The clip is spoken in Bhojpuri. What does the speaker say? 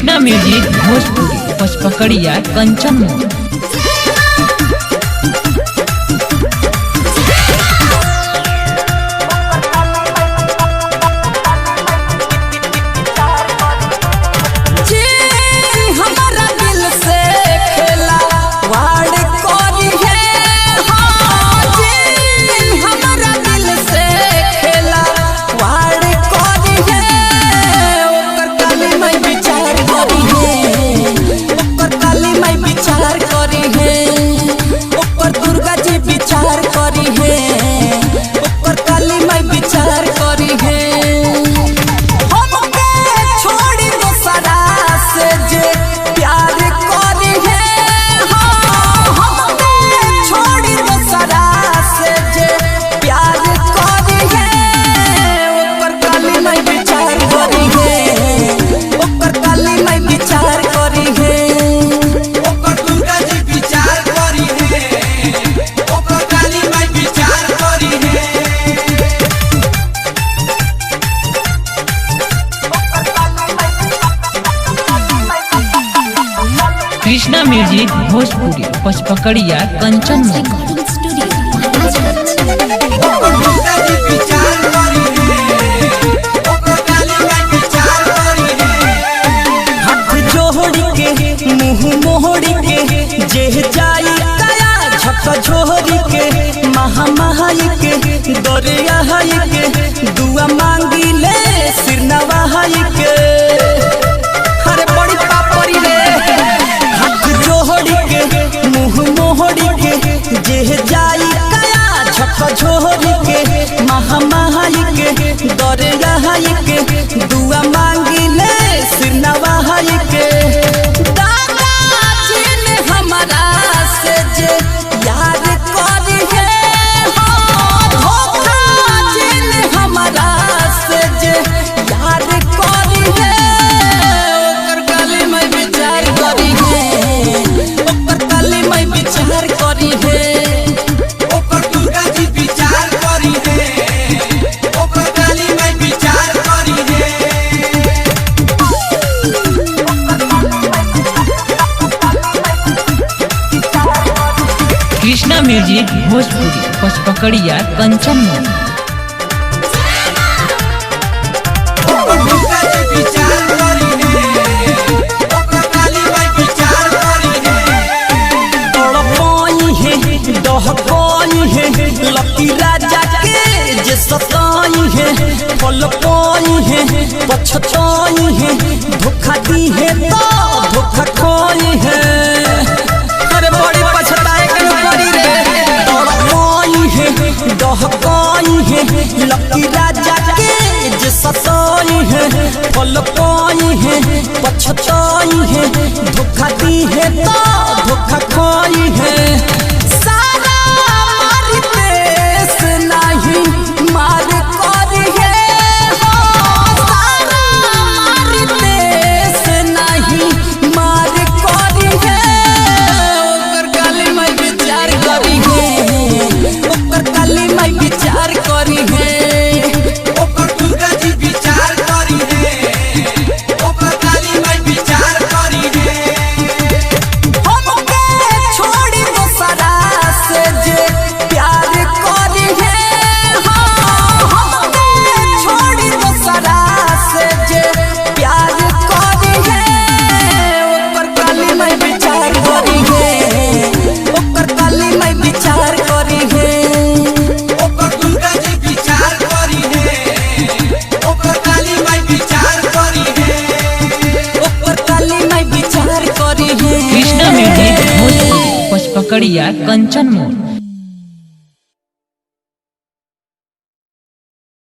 कृष्णा म्यूजिक भोजपुरी पचपकड़िया कंचन मोड़। कृष्णा म्यूजिक भोजपुरी पचपकड़िया कंचन मोड़। झोरी के महामाई के दरिया के दुआ मांगी ले सिरनवाई के अरे बड़ी पापड़ी रे हाथ जोड़ी के मुंह मोहड़ी के जे जाई कया झक झोरी के महामाई के दरिया के दुआ मांगी ले सिरनवाई के दादा जिन हमारा से जे कृष्णा म्यूजिक भोजपुरी पचपकड़िया कंचन मोड़। लकी राजा के जे सताई है पलकोई है पछताई है धोखा दी है तो धोखा खोई है अरे बड़ी पछताए के पड़ी रे तड़कोई है दहकोई है लकी राजा के जे सताई है पलकोई है पछताई है धोखा दी है तो धोखा खोई है कृष्णा म्यूजिक भोजपुरी पचपकड़िया कंचन मोड़।